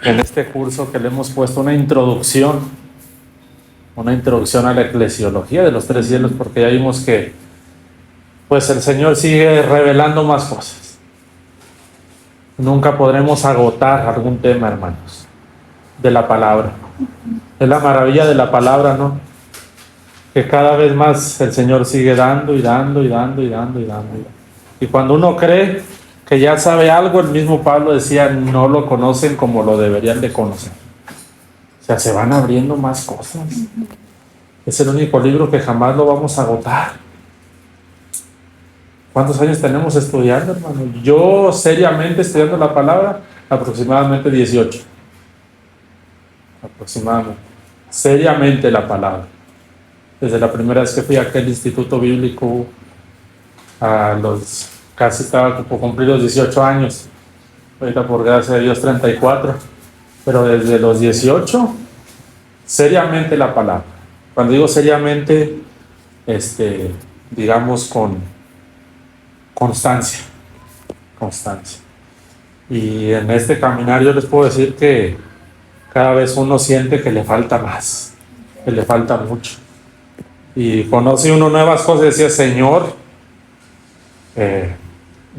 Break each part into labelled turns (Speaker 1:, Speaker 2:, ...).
Speaker 1: en este curso que le hemos puesto una introducción a la eclesiología de los tres cielos, porque ya vimos que pues el Señor sigue revelando más cosas. Nunca podremos agotar algún tema, hermanos, de la palabra. Es la maravilla de la palabra, ¿no? Que cada vez más el Señor sigue dando y dando y dando y dando y dando. Y cuando uno cree que ya sabe algo, el mismo Pablo decía, no lo conocen como lo deberían de conocer. O sea, se van abriendo más cosas. Es el único libro que jamás lo vamos a agotar. ¿Cuántos años tenemos estudiando, hermano? Yo seriamente estudiando la palabra, aproximadamente 18. Aproximadamente. Seriamente la palabra. Desde la primera vez que fui a aquel instituto bíblico, casi estaba por cumplir los 18 años. Ahorita, por gracia de Dios, 34. Pero desde los 18, seriamente la palabra. Cuando digo seriamente, digamos con constancia. Y en este caminar yo les puedo decir que cada vez uno siente que le falta más, que le falta mucho. Y conoce uno nuevas cosas y decía, Señor,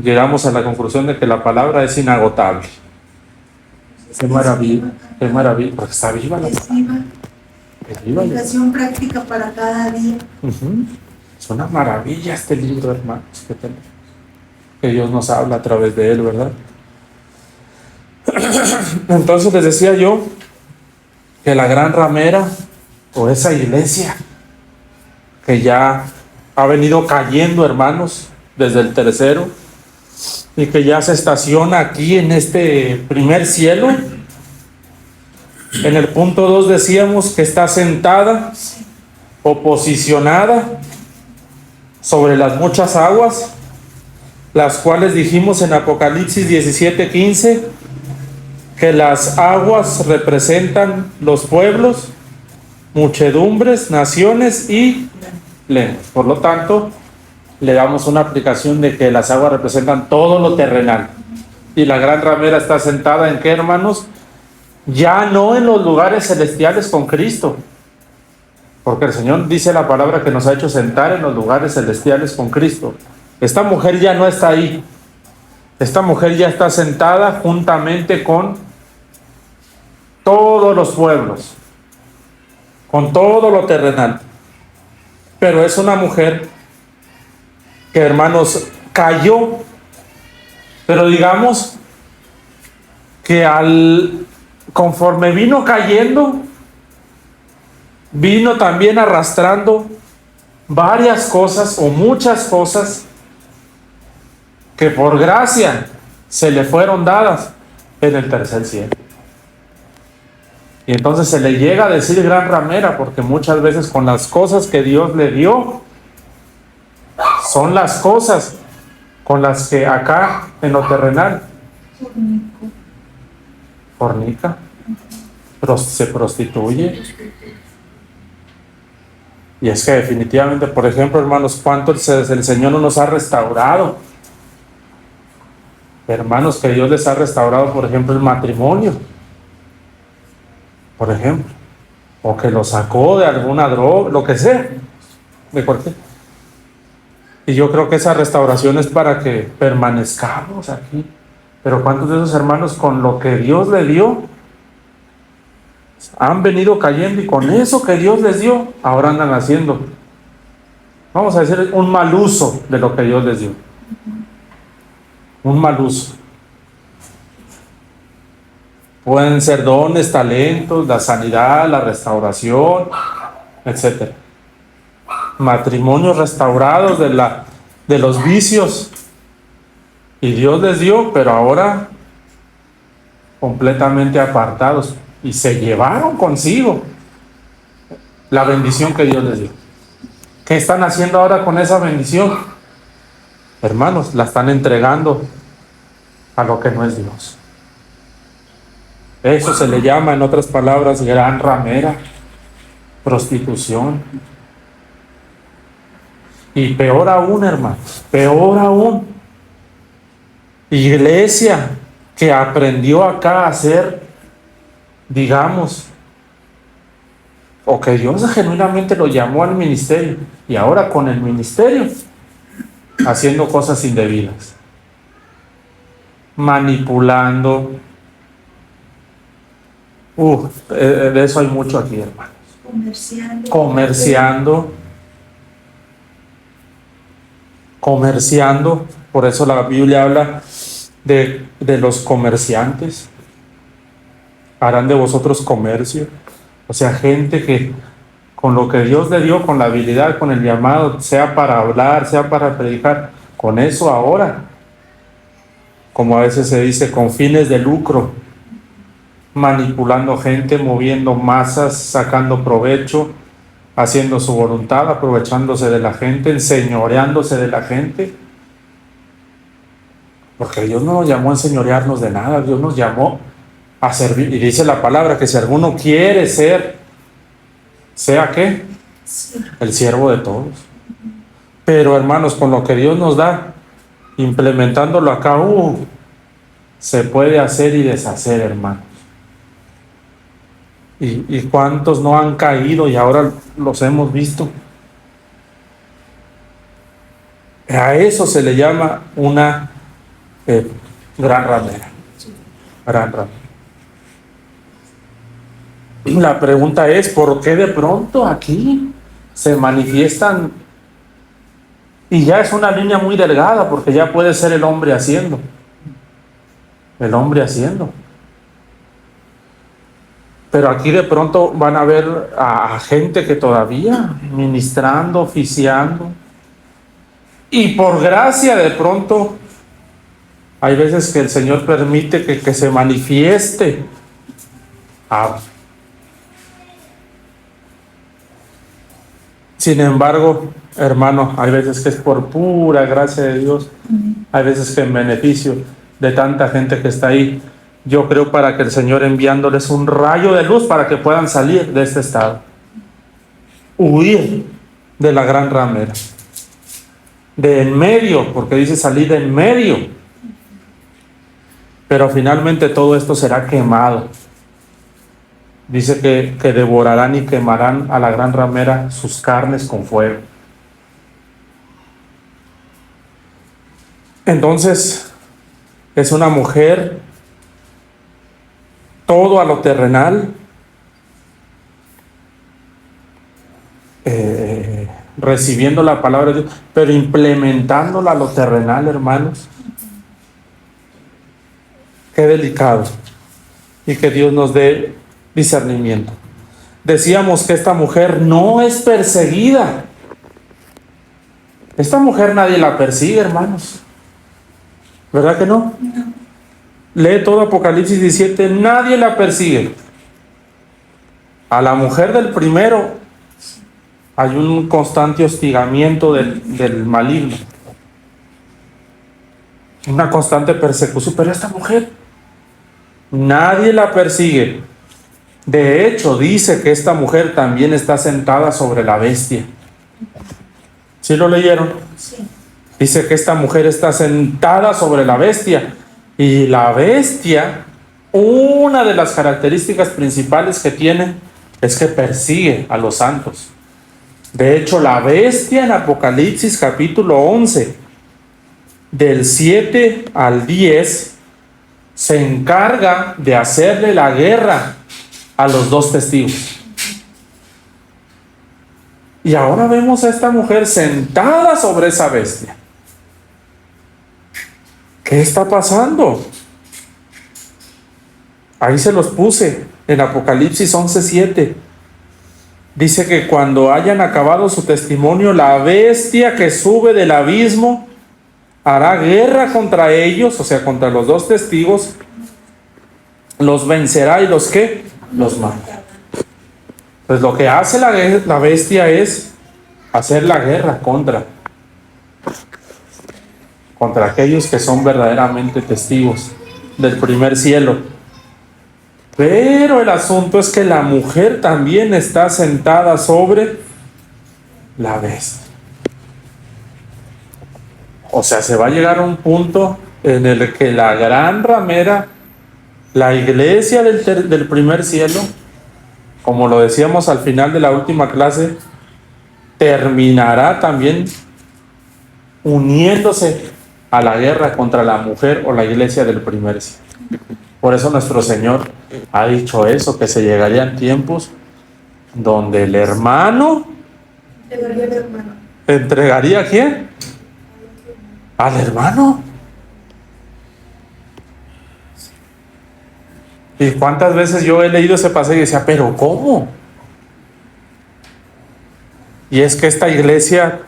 Speaker 1: llegamos a la conclusión de que la palabra es inagotable. Qué maravilla, porque está viva la palabra.
Speaker 2: Aplicación práctica para cada día.
Speaker 1: Es una maravilla este libro, hermanos, que Dios nos habla a través de él, ¿verdad? Entonces les decía yo que la gran ramera, o esa iglesia que ya ha venido cayendo, hermanos, desde el tercero, y que ya se estaciona aquí en este primer cielo. En el punto 2 decíamos que está sentada o posicionada sobre las muchas aguas, las cuales dijimos en Apocalipsis 17:15 que las aguas representan los pueblos, muchedumbres, naciones y lenguas. Por lo tanto, le damos una aplicación de que las aguas representan todo lo terrenal. Y la gran ramera está sentada en qué, hermanos? Ya no en los lugares celestiales con Cristo, porque el Señor dice la palabra que nos ha hecho sentar en los lugares celestiales con Cristo. Esta mujer ya no está ahí. Esta mujer ya está sentada juntamente con todos los pueblos, con todo lo terrenal. Pero es una mujer que, hermanos, cayó, pero digamos que conforme vino cayendo, vino también arrastrando varias cosas o muchas cosas que por gracia se le fueron dadas en el tercer cielo. Y entonces se le llega a decir gran ramera, porque muchas veces con las cosas que Dios le dio, son las cosas con las que acá en lo terrenal fornica, se prostituye. Y es que definitivamente, por ejemplo, hermanos, cuánto el Señor no nos ha restaurado. Hermanos, que Dios les ha restaurado, por ejemplo, el matrimonio, por ejemplo, o que lo sacó de alguna droga, lo que sea, de cualquier. Y yo creo que esa restauración es para que permanezcamos aquí. Pero ¿cuántos de esos hermanos con lo que Dios le dio han venido cayendo, y con eso que Dios les dio ahora andan haciendo, vamos a decir, un mal uso de lo que Dios les dio? Un mal uso. Pueden ser dones, talentos, la sanidad, la restauración, etc. Matrimonios restaurados de los vicios, y Dios les dio, pero ahora completamente apartados, y se llevaron consigo la bendición que Dios les dio. ¿Qué están haciendo ahora con esa bendición? Hermanos, la están entregando a lo que no es Dios. Eso se le llama, en otras palabras, gran ramera, prostitución. Y peor aún, hermanos, peor aún, iglesia que aprendió acá a ser digamos, o que Dios genuinamente lo llamó al ministerio, y ahora con el ministerio, haciendo cosas indebidas, manipulando. De eso hay mucho aquí, hermanos. Comerciando. Por eso la Biblia habla de los comerciantes. Harán de vosotros comercio. O sea, gente que con lo que Dios le dio, con la habilidad, con el llamado, sea para hablar, sea para predicar, con eso ahora, como a veces se dice, con fines de lucro, manipulando gente, moviendo masas, sacando provecho, haciendo su voluntad, aprovechándose de la gente, enseñoreándose de la gente. Porque Dios no nos llamó a enseñorearnos de nada, Dios nos llamó a servir. Y dice la palabra que si alguno quiere ser, ¿sea qué? El siervo de todos. Pero hermanos, con lo que Dios nos da, implementándolo acá, se puede hacer y deshacer, hermanos. ¿Y cuántos no han caído y ahora los hemos visto? A eso se le llama una gran ramera. Gran ramera. La pregunta es, ¿por qué de pronto aquí se manifiestan? Y ya es una línea muy delgada, porque ya puede ser el hombre haciendo. El hombre haciendo. Pero aquí de pronto van a ver a gente que todavía ministrando, oficiando. Y por gracia de pronto, hay veces que el Señor permite que se manifieste. Sin embargo, hermano, hay veces que es por pura gracia de Dios. Hay veces que en beneficio de tanta gente que está ahí, yo creo para que el Señor enviándoles un rayo de luz para que puedan salir de este estado. Huir de la gran ramera. De en medio, porque dice salir de en medio. Pero finalmente todo esto será quemado. Dice que devorarán y quemarán a la gran ramera sus carnes con fuego. Entonces, es una mujer todo a lo terrenal, recibiendo la palabra de Dios, pero implementándola a lo terrenal, hermanos. Qué delicado. Y que Dios nos dé discernimiento. Decíamos que esta mujer no es perseguida. Esta mujer nadie la persigue, hermanos. ¿Verdad que no?
Speaker 2: No.
Speaker 1: Lee todo Apocalipsis 17, nadie la persigue. A la mujer del primero hay un constante hostigamiento del maligno. Una constante persecución, pero esta mujer nadie la persigue. De hecho, dice que esta mujer también está sentada sobre la bestia. ¿Sí lo leyeron?
Speaker 2: Sí.
Speaker 1: Dice que esta mujer está sentada sobre la bestia. Y la bestia, una de las características principales que tiene es que persigue a los santos. De hecho, la bestia en Apocalipsis capítulo 11, del 7 al 10, se encarga de hacerle la guerra a los dos testigos. Y ahora vemos a esta mujer sentada sobre esa bestia. ¿Qué está pasando? Ahí se los puse en Apocalipsis 11:7. Dice que cuando hayan acabado su testimonio, la bestia que sube del abismo hará guerra contra ellos, o sea, contra los dos testigos, los vencerá y los ¿qué? Los matará. Pues lo que hace la bestia es hacer la guerra contra aquellos que son verdaderamente testigos del primer cielo. Pero el asunto es que la mujer también está sentada sobre la bestia. O sea, se va a llegar a un punto en el que la gran ramera La iglesia del primer cielo, como lo decíamos al final de la última clase, terminará también uniéndose a la guerra contra la mujer o la iglesia del primer cielo. Por eso nuestro Señor ha dicho eso, que se llegarían tiempos donde el hermano entregaría ¿a quién? Al hermano. ¿Y cuántas veces yo he leído ese pasaje y decía, pero ¿cómo? Y es que esta iglesia,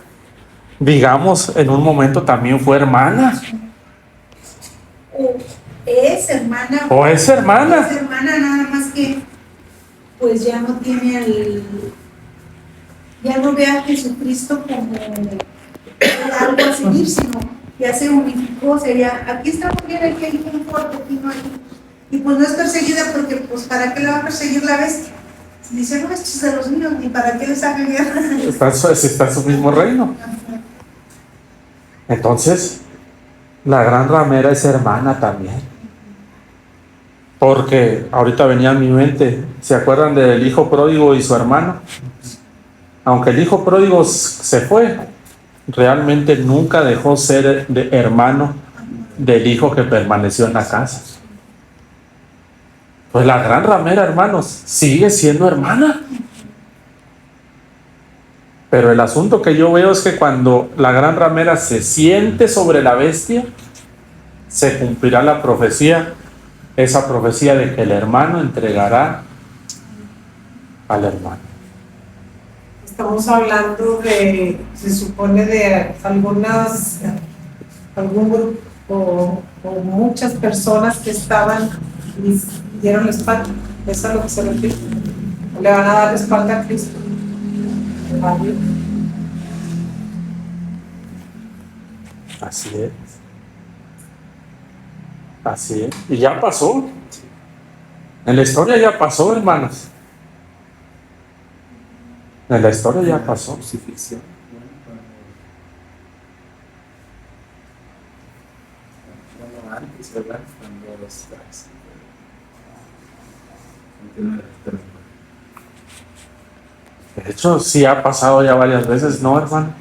Speaker 1: digamos, en un momento también fue hermana.
Speaker 2: O es hermana.
Speaker 1: O es hermana.
Speaker 2: Es hermana, nada más que pues ya no tiene ya no ve a Jesucristo como algo a seguir, sino ya se unificó, sería, aquí estamos bien, aquí hay un fuerte, aquí no hay. Y pues no es perseguida porque, pues, ¿para qué le va a perseguir la bestia? Dice, no, esto es de los míos, ni para qué les haga guerra.
Speaker 1: Está en su mismo reino. Entonces, la gran ramera es hermana también. Porque ahorita venía a mi mente, ¿se acuerdan del hijo pródigo y su hermano? Aunque el hijo pródigo se fue, realmente nunca dejó ser de hermano del hijo que permaneció en la casa. Pues la gran ramera, hermanos, sigue siendo hermana. Pero el asunto que yo veo es que cuando la gran ramera se siente sobre la bestia, se cumplirá la profecía, esa profecía de que el hermano entregará al hermano.
Speaker 3: Estamos hablando se supone de algún grupo o muchas personas que estaban y dieron la espalda. Eso es a lo que se refiere. Le van a dar la espalda a Cristo.
Speaker 1: Así es. Así es. Y ya pasó. En la historia ya pasó, hermanos. En la historia ya pasó.
Speaker 4: Crucifixión. Bueno, antes, ¿verdad? Cuando
Speaker 1: de hecho, sí ha pasado ya varias veces, ¿no, hermano?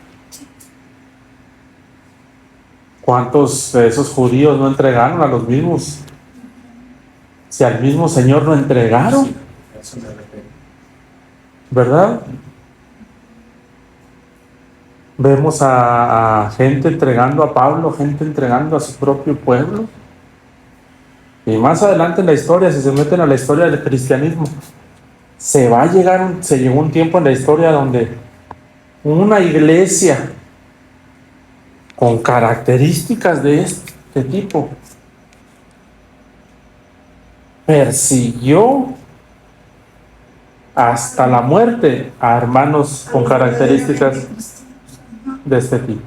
Speaker 1: ¿Cuántos de esos judíos no entregaron a los mismos? Si al mismo Señor lo entregaron,
Speaker 4: sí, eso me refiero.
Speaker 1: ¿Verdad? Vemos a gente entregando a Pablo, gente entregando a su propio pueblo. Y más adelante en la historia, si se meten a la historia del cristianismo, se llegó un tiempo en la historia donde una iglesia con características de este tipo persiguió hasta la muerte a hermanos con características de este tipo.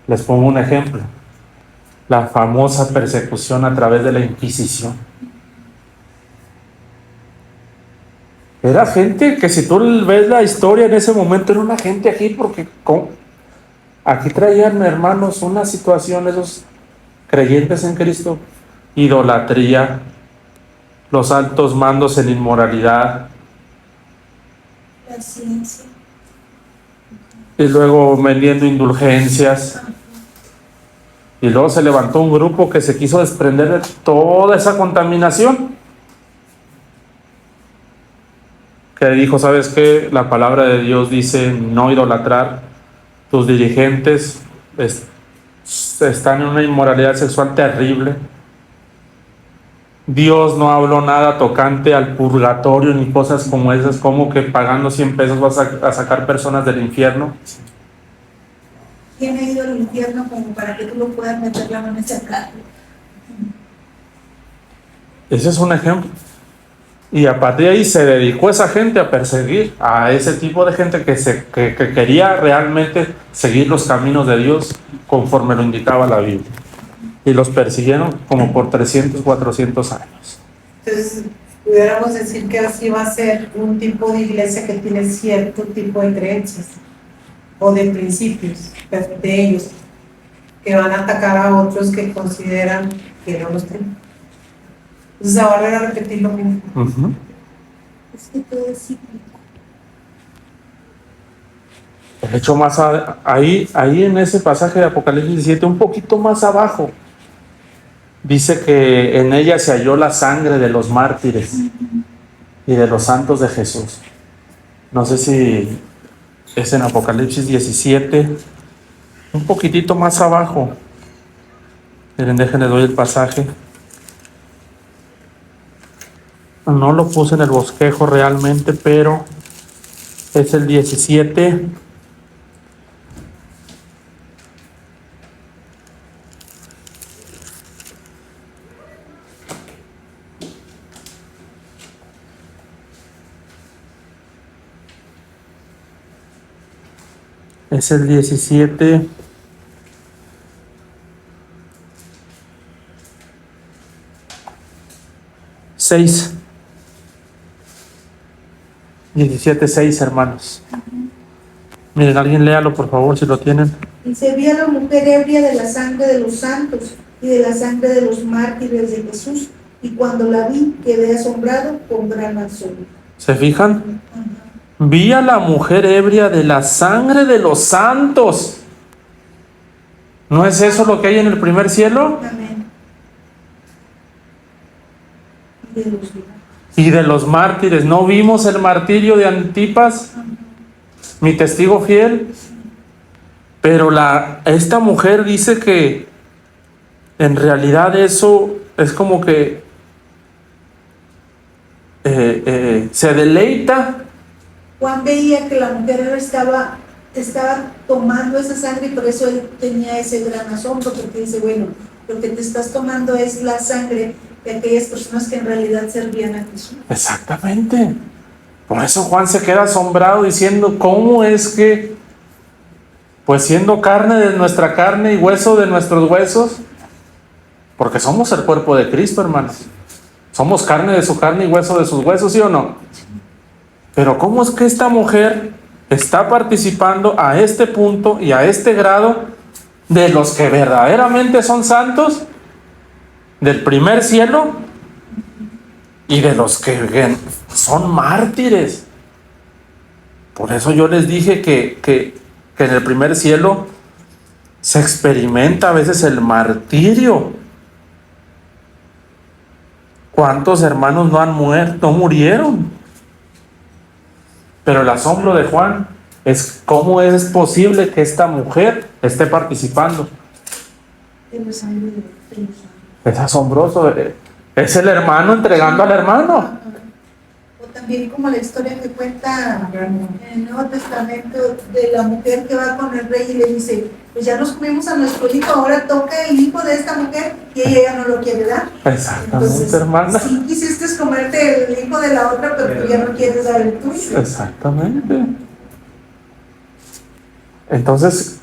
Speaker 1: Les pongo un ejemplo: la famosa persecución a través de la Inquisición. Era gente que, si tú ves la historia en ese momento, era una gente aquí porque aquí traían, hermanos, una situación, esos creyentes en Cristo: idolatría, los altos mandos en inmoralidad,
Speaker 2: La ciencia.
Speaker 1: y luego vendiendo indulgencias. Y luego se levantó un grupo que se quiso desprender de toda esa contaminación, que dijo, ¿sabes qué? La palabra de Dios dice no idolatrar. Tus dirigentes están en una inmoralidad sexual terrible. Dios no habló nada tocante al purgatorio ni cosas como esas, como que pagando 100 pesos vas a sacar personas del infierno.
Speaker 2: ¿Quién ha ido al infierno como para que tú lo puedas meter la mano y sacarlo?
Speaker 1: Ese es un ejemplo. Y a partir de ahí se dedicó esa gente a perseguir a ese tipo de gente que quería realmente seguir los caminos de Dios conforme lo indicaba la Biblia. Y los persiguieron como por 300, 400 años.
Speaker 3: Entonces, pudiéramos decir que así va a ser un tipo de iglesia que tiene cierto tipo de creencias o de principios de ellos, que van a atacar a otros que consideran que no los tienen. Entonces se va a volver a repetir lo mismo.
Speaker 1: Ujú.
Speaker 2: Es que todo es cíclico.
Speaker 1: De hecho, ahí en ese pasaje de Apocalipsis 17, un poquito más abajo, dice que en ella se halló la sangre de los mártires y de los santos de Jesús. No sé si es en Apocalipsis 17, un poquitito más abajo. Miren, déjenle doy el pasaje. No lo puse en el bosquejo realmente, pero es el 17. Es el 17. Seis. 17:6, hermanos. Miren, alguien léalo, por favor, si lo tienen.
Speaker 2: Dice, vi a la mujer ebria de la sangre de los santos y de la sangre de los mártires de Jesús, y cuando la vi quedé asombrado con gran asombro.
Speaker 1: ¿Se fijan?
Speaker 2: Ajá.
Speaker 1: Vi a la mujer ebria de la sangre de los santos. ¿No es eso lo que hay en el primer cielo?
Speaker 2: Amén. Y de los demás.
Speaker 1: Y de los mártires. ¿No vimos el martirio de Antipas, mi testigo fiel? Pero esta mujer dice que en realidad eso es como que se deleita.
Speaker 2: Juan veía que la mujer estaba tomando esa sangre y por eso él tenía ese gran asombro, porque dice, bueno, lo que te estás tomando es la sangre de aquellas personas que en realidad servían a Jesús.
Speaker 1: Exactamente. Por eso Juan se queda asombrado diciendo, ¿cómo es que, pues siendo carne de nuestra carne y hueso de nuestros huesos, porque somos el cuerpo de Cristo, hermanos, somos carne de su carne y hueso de sus huesos, ¿sí o no? Pero ¿cómo es que esta mujer está participando a este punto y a este grado de los que verdaderamente son santos, del primer cielo, y de los que son mártires? Por eso yo les dije que en el primer cielo se experimenta a veces el martirio. ¿Cuántos hermanos no han muerto, no murieron? Pero el asombro de Juan es cómo es posible que esta mujer esté participando.
Speaker 2: De la sangre de los santos.
Speaker 1: Es asombroso. Es el hermano entregando al hermano.
Speaker 2: O también como la historia que cuenta en el Nuevo Testamento de la mujer que va con el rey y le dice, pues ya nos comimos a nuestro hijo, ahora toca el hijo de esta mujer y ella ya no lo quiere dar.
Speaker 1: Exactamente,
Speaker 2: Entonces,
Speaker 1: hermana.
Speaker 2: sí quisiste comerte el hijo de la otra, pero tú ya no quieres dar el tuyo.
Speaker 1: Exactamente. Entonces,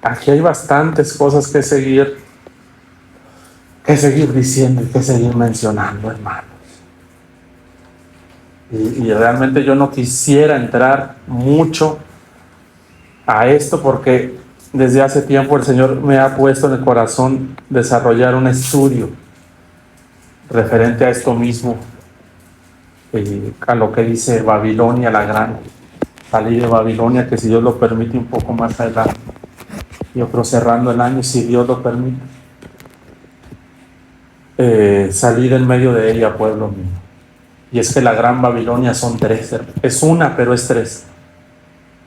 Speaker 1: aquí hay bastantes cosas que seguir diciendo y que seguir mencionando, hermanos. Y realmente yo no quisiera entrar mucho a esto porque desde hace tiempo el Señor me ha puesto en el corazón desarrollar un estudio referente a esto mismo, a lo que dice Babilonia la Grande, salir de Babilonia, que si Dios lo permite un poco más adelante, yo creo cerrando el año, si Dios lo permite, salir en medio de ella, pueblo mío. Y es que la gran Babilonia son tres, es una, pero es tres,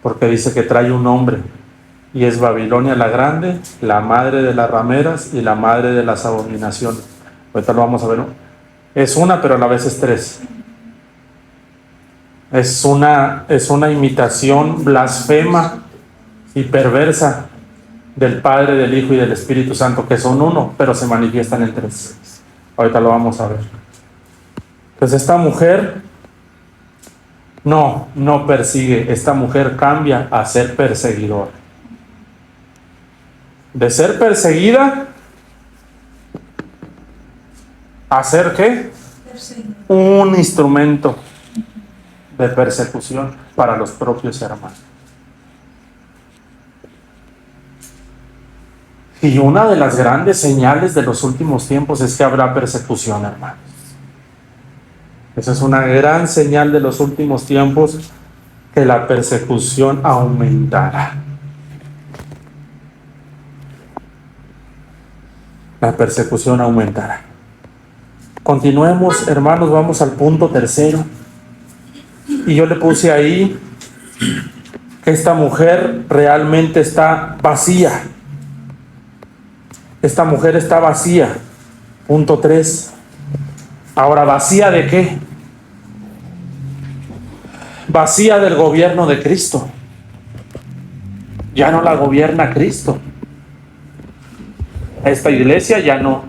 Speaker 1: porque dice que trae un nombre, y es Babilonia la Grande, la madre de las rameras y la madre de las abominaciones. Ahorita lo vamos a ver, ¿no? Es una, pero a la vez es tres. Es una imitación blasfema y perversa del Padre, del Hijo y del Espíritu Santo, que son uno, pero se manifiestan en tres. Ahorita lo vamos a ver. Entonces esta mujer no persigue, esta mujer cambia a ser perseguidora. De ser perseguida a ser ¿qué? Un instrumento de persecución para los propios hermanos. Y una de las grandes señales de los últimos tiempos es que habrá persecución, hermanos. Esa es una gran señal de los últimos tiempos, que la persecución aumentará. La persecución aumentará. Continuemos, hermanos, vamos al punto tercero. Y yo le puse ahí que esta mujer realmente está vacía. Esta mujer está vacía. Punto 3. Ahora, ¿vacía de qué? Vacía del gobierno de Cristo. Ya no la gobierna Cristo. Esta iglesia ya no.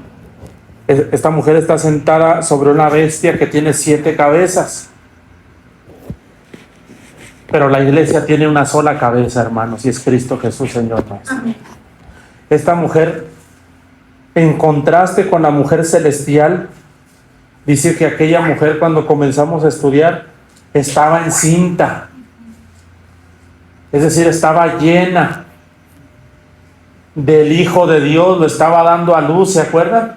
Speaker 1: Esta mujer está sentada sobre una bestia que tiene 7 cabezas. Pero la iglesia tiene una sola cabeza, hermanos, y es Cristo Jesús, Señor nuestro. Esta mujer, en contraste con la mujer celestial, dice que aquella mujer, cuando comenzamos a estudiar, estaba encinta. Es decir, estaba llena del Hijo de Dios, lo estaba dando a luz, ¿se acuerdan?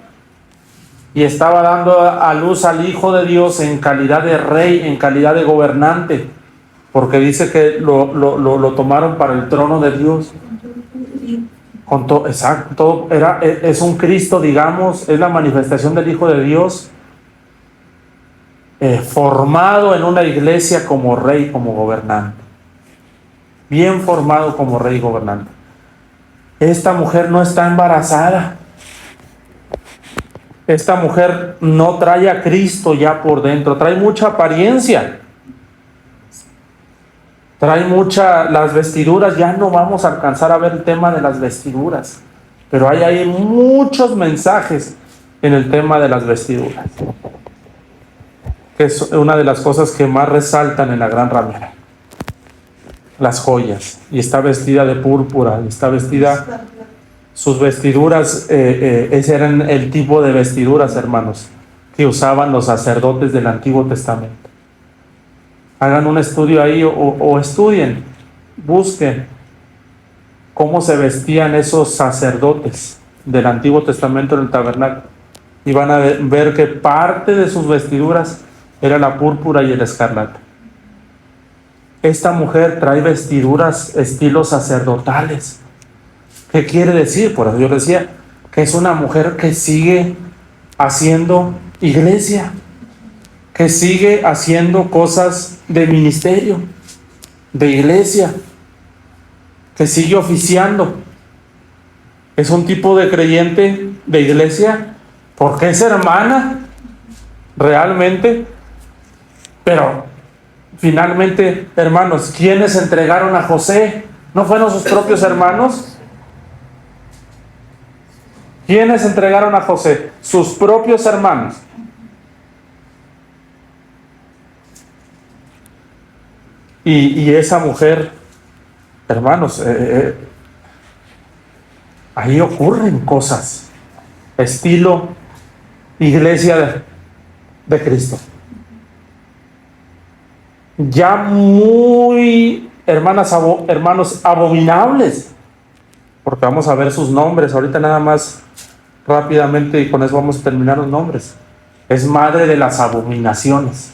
Speaker 1: Y estaba dando a luz al Hijo de Dios en calidad de rey, en calidad de gobernante, porque dice que lo tomaron para el trono de Dios. Con todo, exacto, es un Cristo, digamos, es la manifestación del Hijo de Dios, formado en una iglesia como rey, como gobernante. Bien formado como rey y gobernante. Esta mujer no está embarazada. Esta mujer no trae a Cristo ya por dentro, trae mucha apariencia. Trae las vestiduras, ya no vamos a alcanzar a ver el tema de las vestiduras, pero hay ahí muchos mensajes en el tema de las vestiduras, que es una de las cosas que más resaltan en la gran ramera. Las joyas, y está vestida de púrpura, y está vestida, sus vestiduras, ese eran el tipo de vestiduras, hermanos, que usaban los sacerdotes del Antiguo Testamento. Hagan un estudio ahí o estudien, busquen cómo se vestían esos sacerdotes del Antiguo Testamento en el tabernáculo, y van a ver que parte de sus vestiduras era la púrpura y el escarlata. Esta mujer trae vestiduras estilo sacerdotales. ¿Qué quiere decir? Por eso yo decía que es una mujer que sigue haciendo iglesia, que sigue haciendo cosas de ministerio, de iglesia, que sigue oficiando. Es un tipo de creyente de iglesia porque es hermana realmente, pero finalmente, hermanos, ¿quiénes entregaron a José? ¿No fueron sus propios hermanos? ¿Quiénes entregaron a José? Sus propios hermanos. Y esa mujer, hermanos, ahí ocurren cosas, estilo iglesia de Cristo. Ya muy, hermanos, abominables, porque vamos a ver sus nombres, ahorita nada más rápidamente, y con eso vamos a terminar los nombres. Es madre de las abominaciones.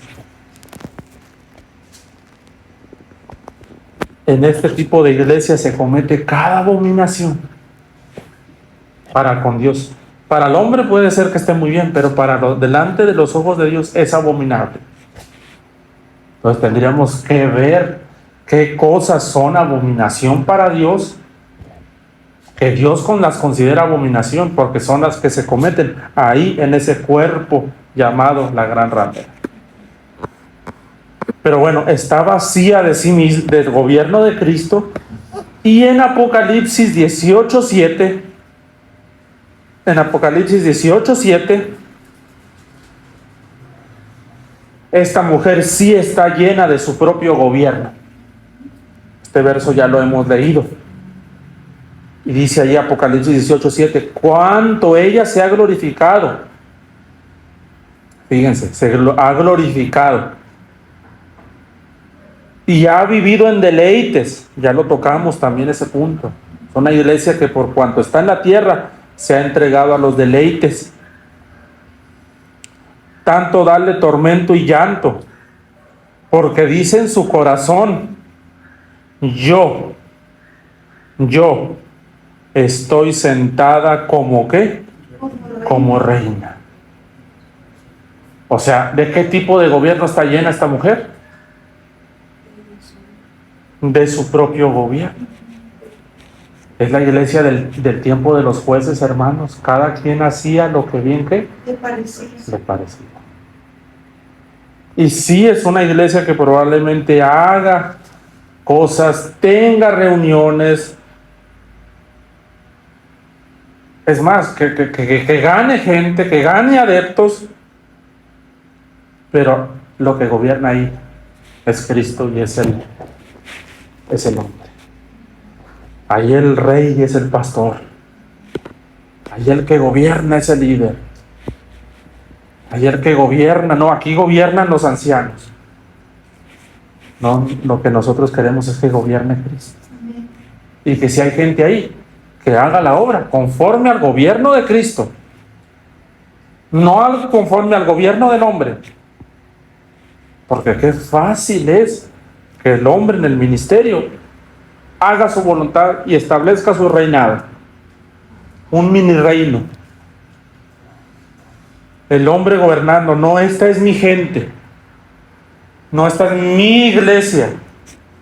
Speaker 1: En este tipo de iglesia se comete cada abominación para con Dios. Para el hombre puede ser que esté muy bien, pero delante de los ojos de Dios es abominable. Entonces tendríamos que ver qué cosas son abominación para Dios, que Dios las considera abominación, porque son las que se cometen ahí en ese cuerpo llamado la gran ramera. Pero bueno, está vacía de sí misma, del gobierno de Cristo. Y en Apocalipsis 18:7, esta mujer sí está llena de su propio gobierno. Este verso ya lo hemos leído. Y dice allí Apocalipsis 18:7, cuánto ella se ha glorificado. Fíjense, se ha glorificado. Y ha vivido en deleites. Ya lo tocamos también ese punto. Es una iglesia que por cuanto está en la tierra se ha entregado a los deleites. Tanto darle tormento y llanto, porque dice en su corazón, yo estoy sentada como ¿qué? Como reina. O sea, ¿de qué tipo de gobierno está llena esta mujer? De su propio gobierno. Es la iglesia del tiempo de los jueces, hermanos. Cada quien hacía lo que bien que
Speaker 2: ¿Te parecía?
Speaker 1: le parecía. Y sí es una iglesia que probablemente haga cosas, tenga reuniones. Es más, que gane gente, que gane adeptos. Pero lo que gobierna ahí es Cristo y es el hombre. Ahí el rey es el pastor. Ahí el que gobierna es el líder. Ahí el que gobierna, no, aquí gobiernan los ancianos. No, lo que nosotros queremos es que gobierne Cristo. Y que si hay gente ahí, que haga la obra conforme al gobierno de Cristo. No conforme al gobierno del hombre. Porque qué fácil es que el hombre en el ministerio haga su voluntad y establezca su reinado. Un mini reino. El hombre gobernando, no, esta es mi gente. No, esta es mi iglesia.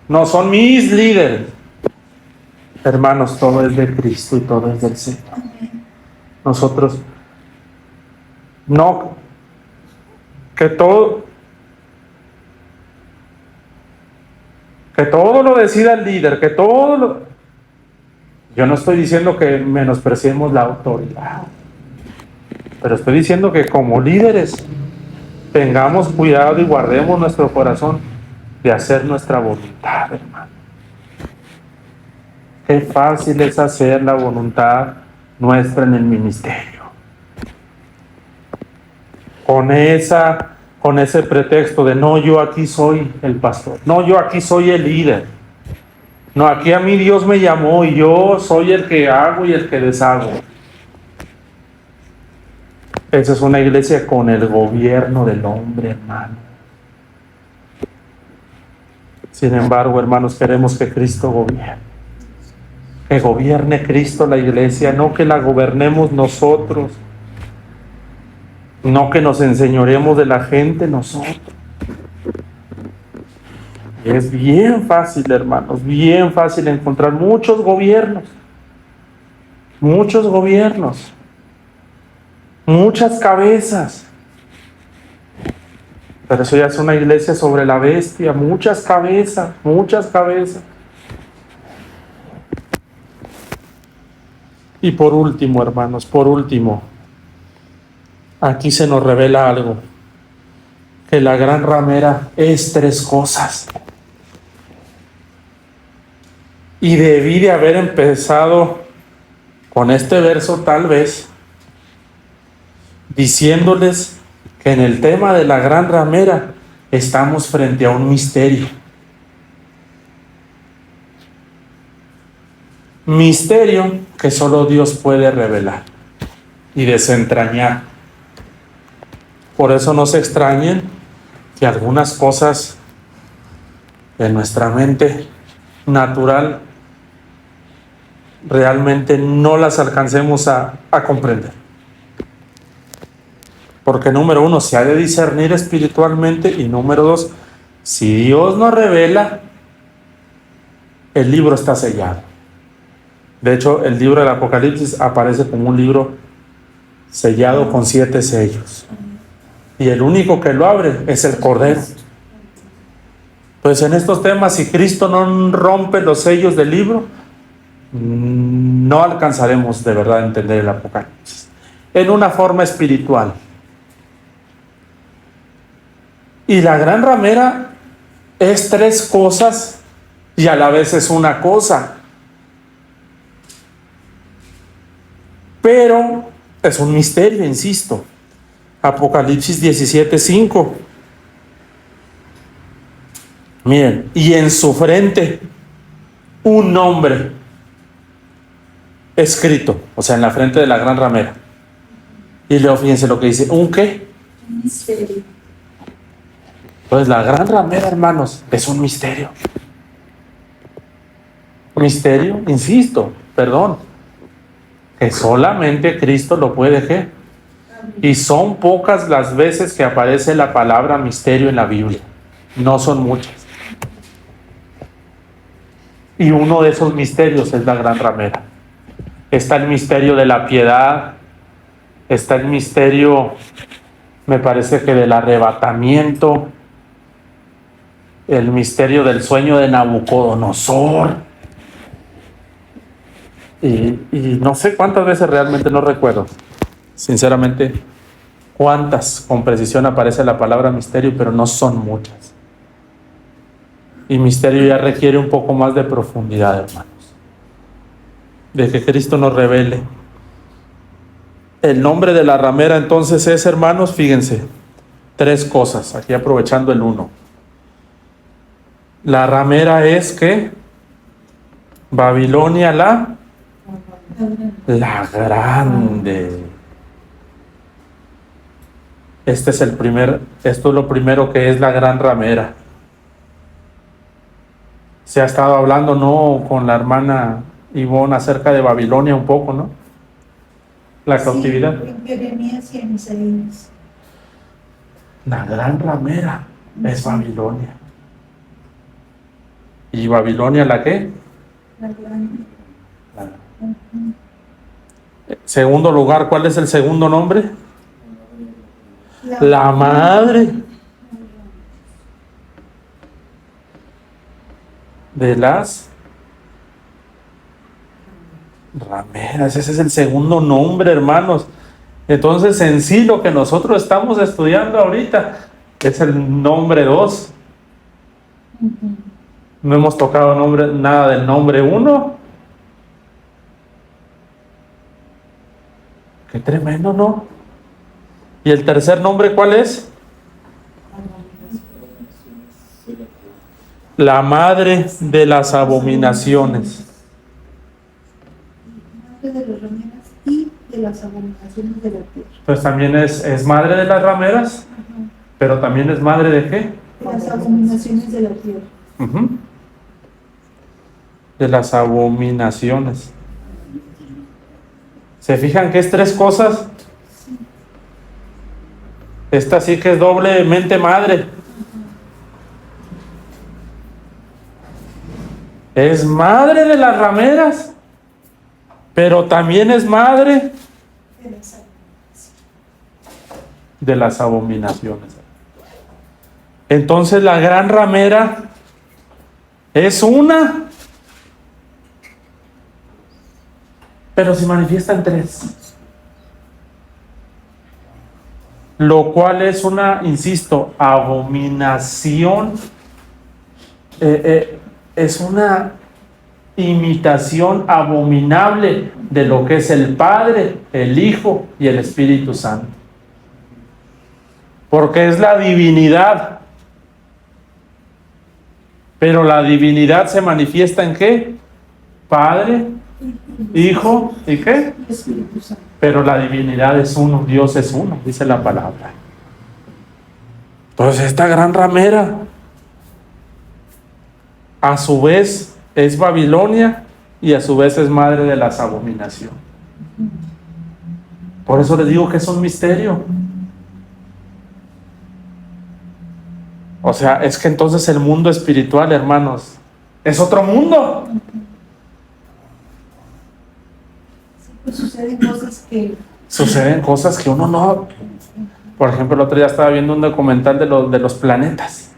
Speaker 1: No, son mis líderes. Hermanos, todo es de Cristo y todo es del Señor. Nosotros, no, que todo lo decida el líder, Yo no estoy diciendo que menospreciemos la autoridad, pero estoy diciendo que como líderes tengamos cuidado y guardemos nuestro corazón de hacer nuestra voluntad, hermano. Qué fácil es hacer la voluntad nuestra en el ministerio. Con ese pretexto de no, yo aquí soy el pastor, no, yo aquí soy el líder, no, aquí a mí Dios me llamó y yo soy el que hago y el que deshago. Esa es una iglesia con el gobierno del hombre, hermano. Sin embargo, hermanos, queremos que Cristo gobierne. Que gobierne Cristo la iglesia, no que la gobernemos nosotros. No que nos enseñoremos de la gente nosotros. Es bien fácil, hermanos, bien fácil encontrar muchos gobiernos, muchas cabezas. Pero eso ya es una iglesia sobre la bestia, muchas cabezas. Y por último, hermanos, aquí se nos revela algo, que la gran ramera es 3 cosas. Y debí de haber empezado con este verso tal vez, diciéndoles que en el tema de la gran ramera estamos frente a un misterio. Misterio que solo Dios puede revelar y desentrañar. Por eso no se extrañen que algunas cosas en nuestra mente natural realmente no las alcancemos a comprender. Porque número 1, se ha de discernir espiritualmente, y número 2, si Dios nos revela, el libro está sellado. De hecho, el libro del Apocalipsis aparece como un libro sellado con 7 sellos. Y el único que lo abre es el Cordero. Pues en estos temas, si Cristo no rompe los sellos del libro, no alcanzaremos de verdad a entender el Apocalipsis. En una forma espiritual. Y la gran ramera es 3 cosas y a la vez es una cosa. Pero es un misterio, insisto. Apocalipsis 17:5. Miren, y en su frente un nombre escrito, o sea, en la frente de la gran ramera. Y luego fíjense lo que dice, ¿un qué?
Speaker 2: Un misterio.
Speaker 1: Pues la gran ramera, hermanos, es un misterio. Misterio, insisto, perdón, que solamente Cristo lo puede ¿qué? Y son pocas las veces que aparece la palabra misterio en la Biblia. No son muchas. Y uno de esos misterios es la gran ramera. Está el misterio de la piedad, está el misterio, me parece que del arrebatamiento, el misterio del sueño de Nabucodonosor. Y no sé cuántas veces, realmente no recuerdo, sinceramente, cuántas con precisión aparece la palabra misterio, pero no son muchas. Y misterio ya requiere un poco más de profundidad, hermanos, de que Cristo nos revele. El nombre de la ramera entonces es, hermanos, fíjense, 3 cosas, aquí aprovechando el 1. La ramera es que Babilonia la grande. Esto es lo primero que es la gran ramera. Se ha estado hablando, ¿no?, con la hermana Ivonne acerca de Babilonia un poco, ¿no? La cautividad.
Speaker 2: Sí, en Jeremías y en Isaías.
Speaker 1: La gran ramera es Babilonia. ¿Y Babilonia la qué?
Speaker 2: La gran.
Speaker 1: Segundo lugar, ¿cuál es el segundo nombre? La madre de las rameras. Ese es el segundo nombre, hermanos. Entonces, en sí, lo que nosotros estamos estudiando ahorita es el nombre 2. No hemos tocado nada del nombre 1. Qué tremendo, ¿no? ¿Y el tercer nombre cuál es? La madre de las abominaciones.
Speaker 2: Madre de las rameras y de las abominaciones de la tierra.
Speaker 1: Pues también es madre de las rameras, pero también es madre de qué?
Speaker 2: De las abominaciones de la tierra.
Speaker 1: De las abominaciones. ¿Se fijan que es 3 cosas? Esta sí que es doblemente madre. Es madre de las rameras, pero también es madre de las abominaciones. Entonces la gran ramera es una, pero se manifiesta en 3. Lo cual es una, insisto, abominación. Es una imitación abominable de lo que es el Padre, el Hijo y el Espíritu Santo. Porque es la divinidad. Pero la divinidad se manifiesta ¿en qué? Padre, Hijo y ¿qué?
Speaker 2: Espíritu Santo.
Speaker 1: Pero la divinidad es uno, Dios es uno, dice la palabra. Entonces esta gran ramera, a su vez es Babilonia y a su vez es madre de las abominaciones. Por eso les digo que es un misterio. O sea, es que entonces el mundo espiritual, hermanos, es otro mundo.
Speaker 2: Pues suceden cosas que
Speaker 1: uno no. Por ejemplo, el otro día estaba viendo un documental de los planetas.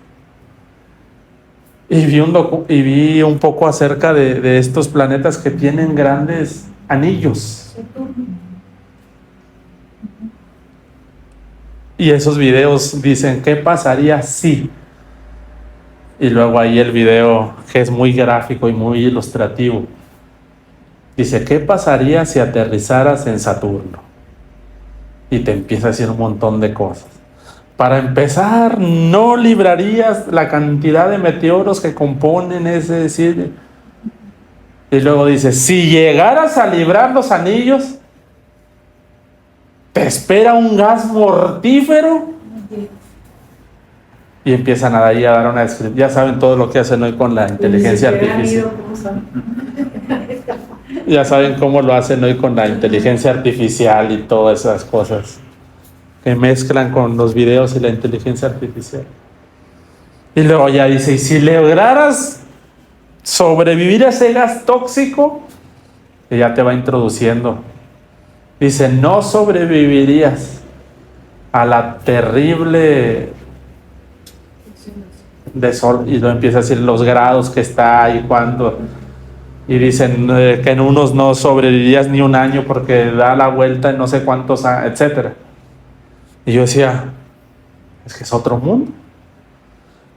Speaker 1: Y vi un poco acerca de estos planetas que tienen grandes anillos. Y esos videos dicen, ¿qué pasaría si? Y luego ahí el video, que es muy gráfico y muy ilustrativo, dice, ¿qué pasaría si aterrizaras en Saturno? Y te empieza a decir un montón de cosas. Para empezar, no librarías la cantidad de meteoros que componen ese, decir, Y luego dice, si llegaras a librar los anillos, te espera un gas mortífero. Y empiezan ahí a dar una descripción. Ya saben todo lo que hacen hoy con la inteligencia artificial. Ya saben cómo lo hacen hoy con la inteligencia artificial y todas esas cosas que mezclan con los videos y la inteligencia artificial. Y luego ya dice, y si lograras sobrevivir a ese gas tóxico, que ya te va introduciendo, dice, no sobrevivirías a la terrible de sol, y lo empieza a decir los grados que está y cuándo, y dicen que en unos no sobrevivirías ni un año porque da la vuelta en no sé cuántos años, etcétera. Y yo decía, es que es otro mundo.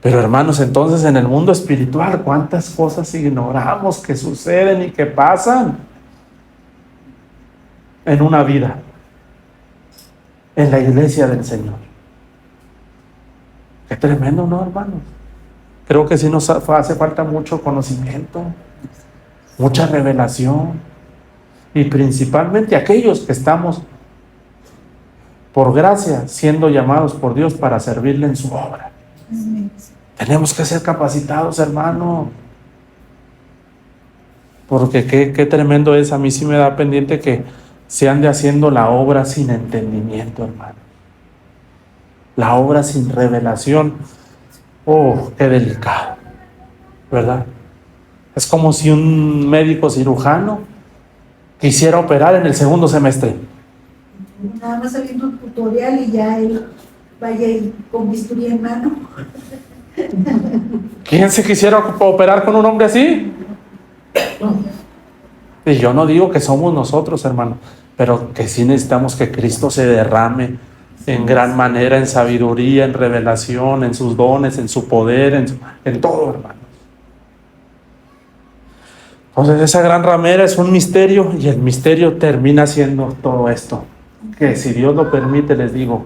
Speaker 1: Pero hermanos, entonces en el mundo espiritual, ¿cuántas cosas ignoramos que suceden y que pasan en una vida, en la iglesia del Señor? Qué tremendo, ¿no, hermanos? Creo que sí nos hace falta mucho conocimiento, mucha revelación, y principalmente aquellos que estamos por gracia siendo llamados por Dios para servirle en su obra. Tenemos que ser capacitados, hermano, porque qué tremendo es. A mí sí me da pendiente que se ande haciendo la obra sin entendimiento, hermano, la obra sin revelación. Oh, qué delicado, ¿verdad? Es como si un médico cirujano quisiera operar en el segundo semestre.
Speaker 2: Nada más sabiendo un tutorial y ya él vaya con bisturí en mano.
Speaker 1: ¿Quién se quisiera operar con un hombre así? Y yo no digo que somos nosotros, hermano, pero que sí necesitamos que Cristo se derrame en gran manera, en sabiduría, en revelación, en sus dones, en su poder, en todo, hermanos. Entonces esa gran ramera es un misterio, y el misterio termina siendo todo esto, que si Dios lo permite, les digo,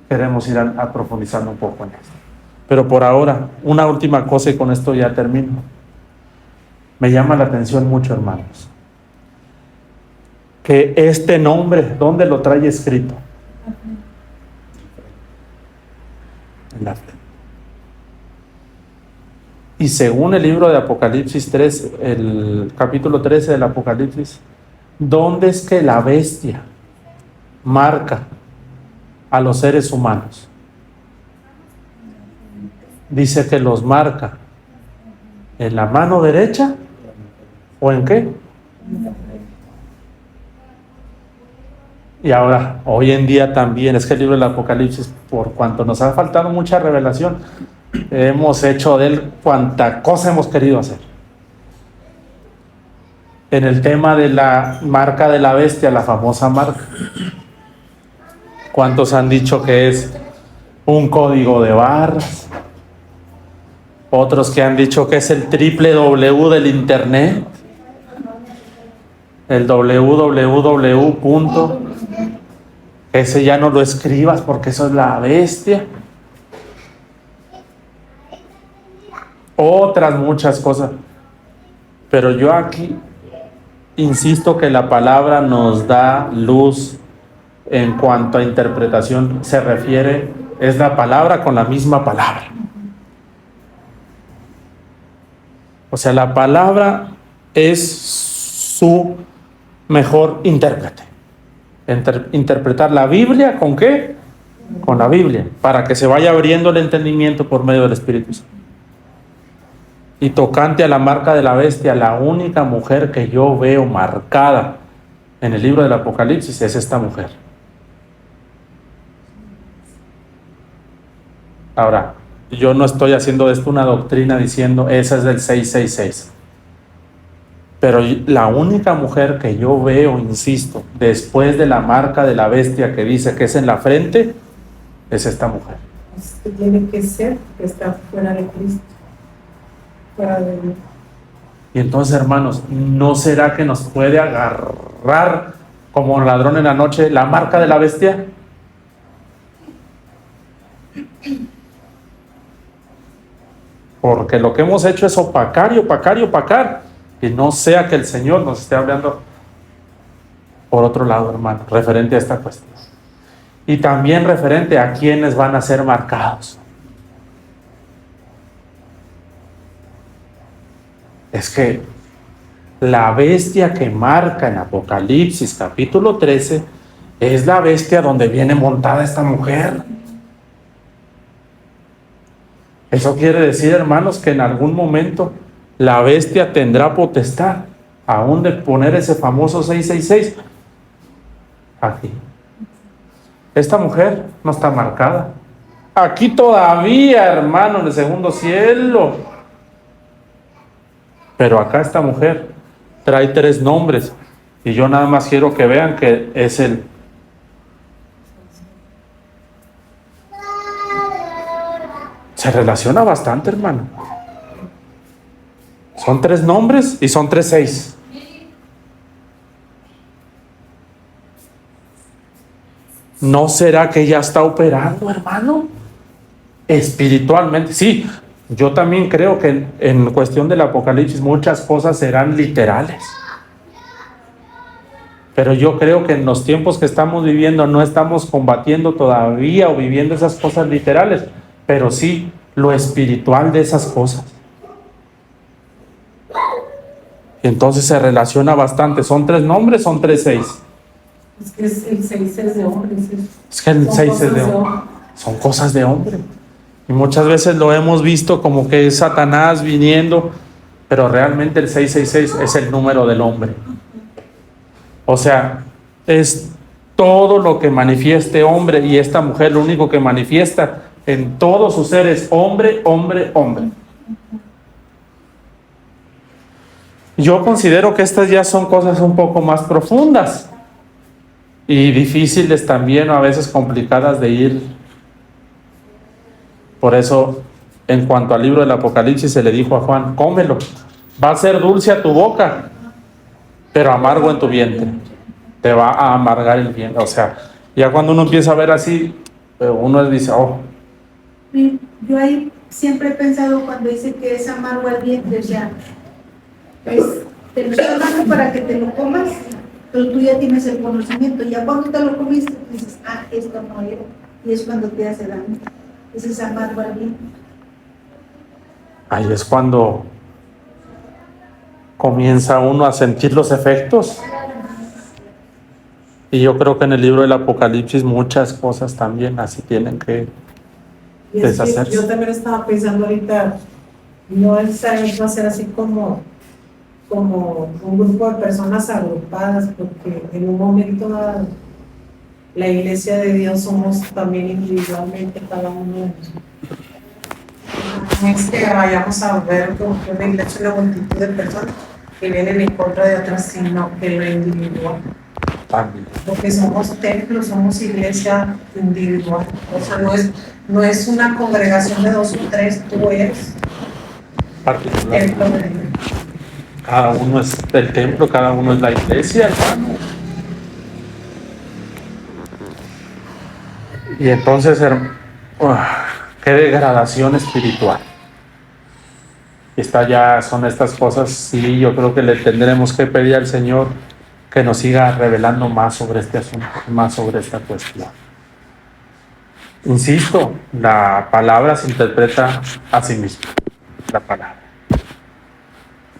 Speaker 1: queremos ir a profundizar un poco en esto. Pero por ahora, una última cosa, y con esto ya termino. Me llama la atención mucho, hermanos, que este nombre, ¿dónde lo trae escrito? En la frente. Y según el libro de Apocalipsis 3, el capítulo 13 del Apocalipsis, ¿dónde es que la bestia marca a los seres humanos? Dice que los marca en la mano derecha, ¿o en qué? Y ahora, hoy en día también, es que el libro del Apocalipsis, por cuanto nos ha faltado mucha revelación, hemos hecho de él cuanta cosa hemos querido hacer. En el tema de la marca de la bestia, la famosa marca, ¿cuántos han dicho que es un código de barras? Otros que han dicho que es el triple W del internet, el www. Ese ya no lo escribas porque eso es la bestia. Otras muchas cosas. Pero yo aquí insisto que la palabra nos da luz en cuanto a interpretación se refiere. Es la palabra con la misma palabra. O sea, la palabra es su mejor intérprete. Interpretar la Biblia, ¿con qué? Con la Biblia, para que se vaya abriendo el entendimiento por medio del Espíritu Santo. Y tocante a la marca de la bestia, la única mujer que yo veo marcada en el libro del Apocalipsis es esta mujer. Ahora, yo no estoy haciendo de esto una doctrina diciendo esa es del 666. Pero la única mujer que yo veo, insisto, después de la marca de la bestia que dice que es en la frente, es esta mujer.
Speaker 3: Es que tiene que ser que está fuera de Cristo, fuera de Dios.
Speaker 1: Y entonces, hermanos, ¿no será que nos puede agarrar como ladrón en la noche la marca de la bestia? Porque lo que hemos hecho es opacar y opacar y opacar. Y no sea que el Señor nos esté hablando por otro lado, hermano, referente a esta cuestión. Y también referente a quienes van a ser marcados. Es que la bestia que marca en Apocalipsis capítulo 13 es la bestia donde viene montada esta mujer. Eso quiere decir, hermanos, que en algún momento la bestia tendrá potestad aún de poner ese famoso 666 aquí. Esta mujer no está marcada. Aquí todavía, hermano, en el segundo cielo. Pero acá esta mujer trae 3 nombres. Y yo nada más quiero que vean que es el... Se relaciona bastante, hermano. Son 3 nombres y son 3 6. ¿No será que ya está operando, hermano? Espiritualmente, sí. Yo también creo que en cuestión del Apocalipsis muchas cosas serán literales. Pero yo creo que en los tiempos que estamos viviendo no estamos combatiendo todavía o viviendo esas cosas literales, pero sí lo espiritual de esas cosas. Entonces se relaciona bastante. ¿Son 3 nombres? ¿Son 3 6?
Speaker 3: Es que el 6 es de hombre.
Speaker 1: Es que el 6 es de hombre. Son cosas de hombre. Y muchas veces lo hemos visto como que es Satanás viniendo, pero realmente el 666 es el número del hombre. O sea, es todo lo que manifieste hombre, y esta mujer lo único que manifiesta en todo su ser es hombre, hombre, hombre. Yo considero que estas ya son cosas un poco más profundas y difíciles también, o a veces complicadas de ir. Por eso, en cuanto al libro del Apocalipsis, se le dijo a Juan: cómelo, va a ser dulce a tu boca, pero amargo en tu vientre. Te va a amargar el vientre. O sea, ya cuando uno empieza a ver así, uno dice, oh.
Speaker 2: Yo ahí siempre he pensado cuando dice que es amargo al vientre, ya te lo está dando para que te lo comas, pero tú ya tienes el conocimiento. Ya cuando te lo comiste, dices, esto no era, y es cuando te hace daño. Ese es amargo al vientre.
Speaker 1: Ahí es cuando comienza uno a sentir los efectos. Y yo creo que en el libro del Apocalipsis muchas cosas también así tienen que deshacerse.
Speaker 3: Yo también estaba pensando ahorita, no necesariamente va a ser así como un grupo de personas agrupadas, porque en un momento la iglesia de Dios somos también individualmente cada uno de nosotros. No es que vayamos a ver como que una iglesia, una multitud de personas que vienen en contra de otras, sino que lo individual. Porque somos templos, somos iglesia individual. O sea, no es una congregación de 2 o 3, tú eres
Speaker 1: particular.
Speaker 3: templo de Dios.
Speaker 1: Cada uno es el templo, cada uno es la iglesia, hermano. Y entonces, qué degradación espiritual. Son estas cosas, sí, yo creo que le tendremos que pedir al Señor que nos siga revelando más sobre este asunto, más sobre esta cuestión. Insisto, la palabra se interpreta a sí misma, la palabra.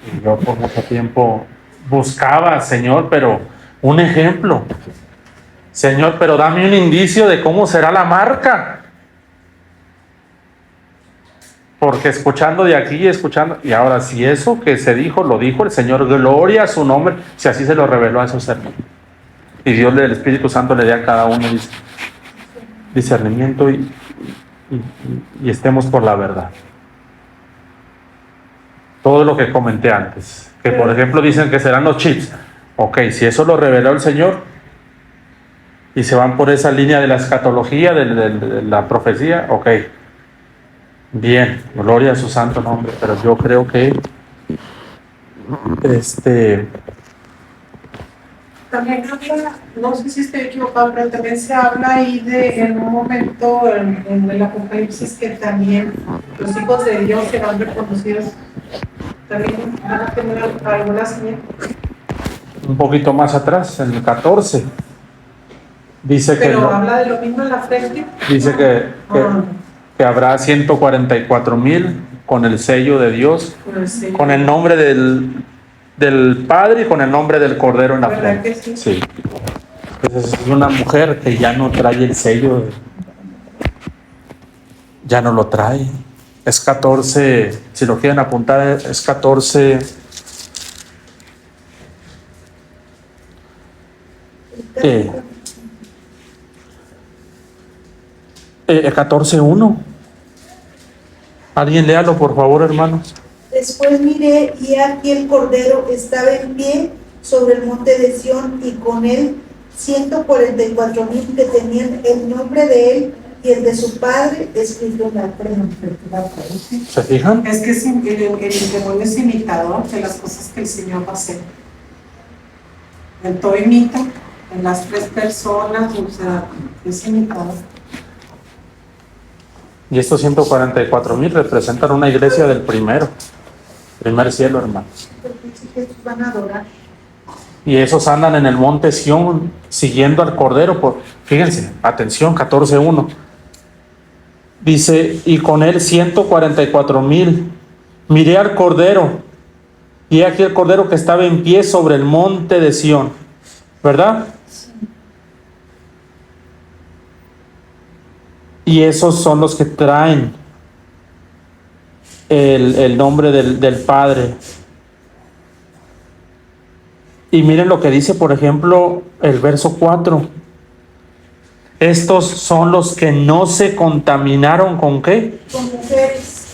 Speaker 1: Y yo por mucho tiempo buscaba, Señor, pero un ejemplo. Señor, pero dame un indicio de cómo será la marca. Porque escuchando de aquí y escuchando, y ahora si eso que se dijo, lo dijo el Señor, gloria a su nombre, si así se lo reveló a esos hermanos. Y Dios del Espíritu Santo le dé a cada uno discernimiento y estemos por la verdad. Todo lo que comenté antes, que por ejemplo dicen que serán los chips. Ok, si eso lo reveló el Señor y se van por esa línea de la escatología, de la profecía, ok. Bien, gloria a su santo nombre, pero yo creo que
Speaker 3: También habla, no sé si estoy equivocado, pero también se habla ahí en un momento en el Apocalipsis que también los hijos de Dios serán reconocidos También van a tener alguna señal.
Speaker 1: Un poquito más atrás, en el 14, dice que,
Speaker 3: Pero habla de lo mismo en la frente.
Speaker 1: dice
Speaker 3: Ah,
Speaker 1: que habrá 144,000 con el sello de Dios,
Speaker 3: pues sí.
Speaker 1: con el nombre del Padre y con el nombre del Cordero en la
Speaker 3: ¿Verdad
Speaker 1: frente.
Speaker 3: que sí?
Speaker 1: Sí. Entonces es una mujer que ya no trae el sello, ya no lo trae. Es 14, si lo quieren apuntar, es 14. 14:1. Alguien léalo, por favor, hermanos.
Speaker 2: Después miré y aquí el Cordero estaba en pie sobre el monte de Sión y con él 144,000 que tenían el nombre de él y el de su padre escrito en la frente.
Speaker 1: ¿Se fijan?
Speaker 3: Es que el demonio es imitador de las cosas que el Señor va a hacer. El todo imita en las tres personas, o sea, es imitador.
Speaker 1: Y estos 144,000 representan una iglesia del primer cielo, hermanos.
Speaker 2: Porque dice que estos van a adorar.
Speaker 1: Y esos andan en el monte Sión siguiendo al Cordero. Fíjense, atención, 14:1. Dice, y con él 144,000. Miré al Cordero, y aquí el Cordero que estaba en pie sobre el monte de Sión. ¿Verdad? Y esos son los que traen el nombre del Padre. Y miren lo que dice, por ejemplo, el verso 4. Estos son los que no se contaminaron ¿con qué?
Speaker 2: Con mujeres.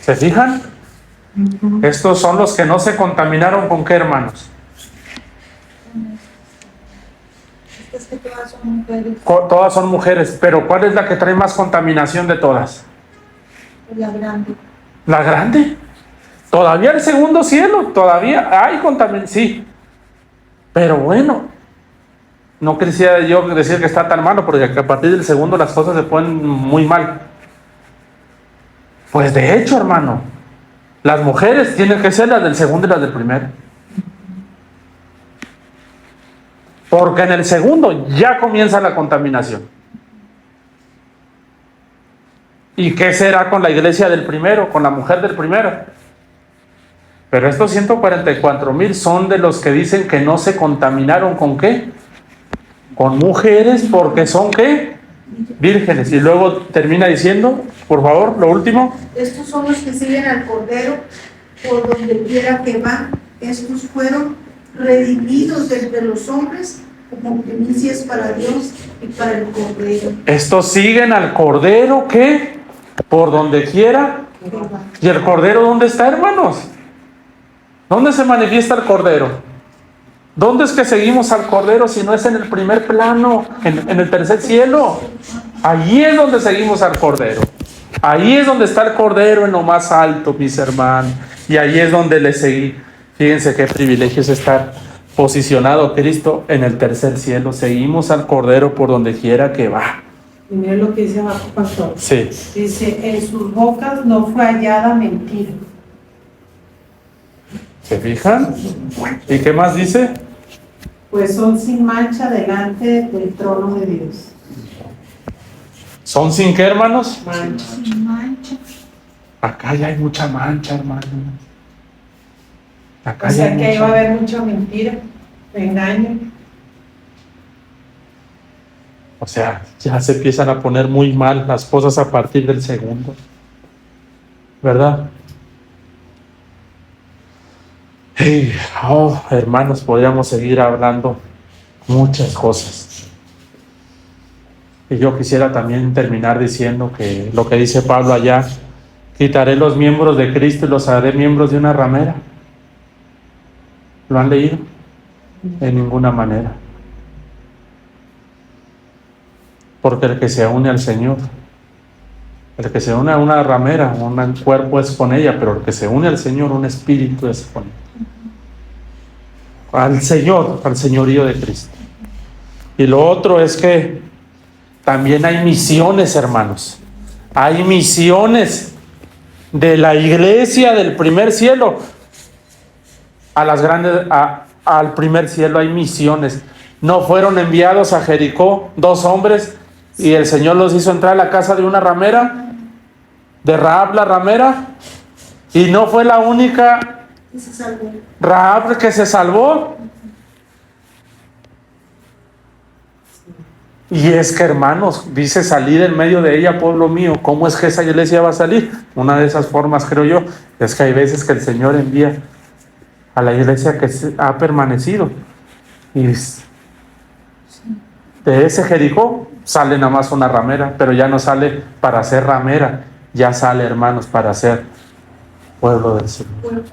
Speaker 1: ¿Se fijan? Estos son los que no se contaminaron ¿con qué, hermanos?
Speaker 2: Estas que todas son mujeres.
Speaker 1: Todas son mujeres, pero ¿cuál es la que trae más contaminación de todas?
Speaker 2: La grande.
Speaker 1: ¿La grande? Todavía el segundo cielo, todavía hay contaminación, sí. Pero bueno, no quisiera yo decir que está tan malo, porque a partir del segundo las cosas se ponen muy mal. Pues de hecho, hermano, las mujeres tienen que ser las del segundo y las del primero. Porque en el segundo ya comienza la contaminación. ¿Y qué será con la iglesia del primero, con la mujer del primero? Pero estos 144,000 son de los que dicen que no se contaminaron ¿con qué? Con mujeres, porque son ¿qué? Vírgenes. Y luego termina diciendo, por favor, lo último.
Speaker 2: Estos son los que siguen al Cordero por donde quiera que van. Estos fueron redimidos de entre los hombres como primicias para Dios y para el Cordero.
Speaker 1: Estos siguen al Cordero, ¿qué? Por donde quiera. ¿Y el Cordero dónde está, hermanos? ¿Dónde se manifiesta el Cordero? ¿Dónde es que seguimos al Cordero si no es en el primer plano, en el tercer cielo? Allí es donde seguimos al Cordero. Ahí es donde está el Cordero en lo más alto, mis hermanos. Y ahí es donde le seguí. Fíjense qué privilegio es estar posicionado Cristo en el tercer cielo. Seguimos al Cordero por donde quiera que va.
Speaker 3: Y miren lo que dice abajo, pastor.
Speaker 1: Sí.
Speaker 3: Dice, en sus bocas no fue hallada mentira.
Speaker 1: ¿Se fijan? ¿Y qué más dice?
Speaker 3: Pues son sin mancha delante del trono de Dios.
Speaker 1: ¿Son sin qué, hermanos?
Speaker 3: Mancha.
Speaker 2: Sin mancha.
Speaker 1: Acá ya hay mucha mancha, hermano. Acá
Speaker 3: O
Speaker 1: ya
Speaker 3: sea
Speaker 1: hay
Speaker 3: que ahí
Speaker 1: mucha-
Speaker 3: va a haber mucha mentira, engaño.
Speaker 1: O sea, ya se empiezan a poner muy mal las cosas a partir del segundo. ¿Verdad? Hey, hermanos, podríamos seguir hablando muchas cosas. Y yo quisiera también terminar diciendo que lo que dice Pablo allá, quitaré los miembros de Cristo y los haré miembros de una ramera. ¿Lo han leído? De ninguna manera. Porque el que se une al Señor, el que se une a una ramera, un cuerpo es con ella, pero el que se une al Señor, un espíritu es con él. Al Señor, al señorío de Cristo. Y lo otro es que también hay misiones, hermanos. Hay misiones de la iglesia del primer cielo a las grandes, al primer cielo hay misiones. No fueron enviados a Jericó 2 hombres y el Señor los hizo entrar a la casa de una ramera, de Rahab la ramera, y no fue la única
Speaker 2: Y se salvó.
Speaker 1: Rahab que se salvó. Y es que, hermanos, dice salir en medio de ella, pueblo mío. ¿Cómo es que esa iglesia va a salir? Una de esas formas, creo yo, es que hay veces que el Señor envía a la iglesia que ha permanecido. Y de ese Jericó sale nada más una ramera, pero ya no sale para ser ramera, ya sale, hermanos, para ser pueblo del Señor.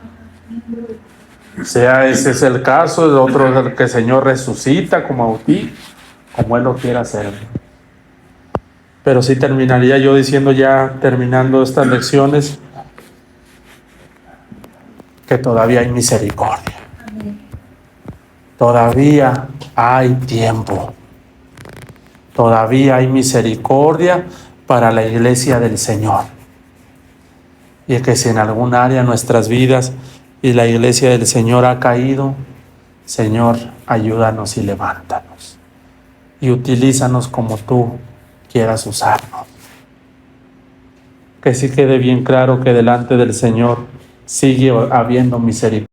Speaker 1: Sea ese es el caso, el otro es el que el Señor resucita como a ti, como Él lo quiera hacer. Pero sí terminaría yo diciendo, ya terminando estas lecciones, que todavía hay misericordia. Todavía hay tiempo. Todavía hay misericordia para la iglesia del Señor. Y que si en algún área de nuestras vidas y la iglesia del Señor ha caído, Señor, ayúdanos y levántanos. Y utilízanos como tú quieras usarnos. Que sí quede bien claro que delante del Señor sigue habiendo misericordia.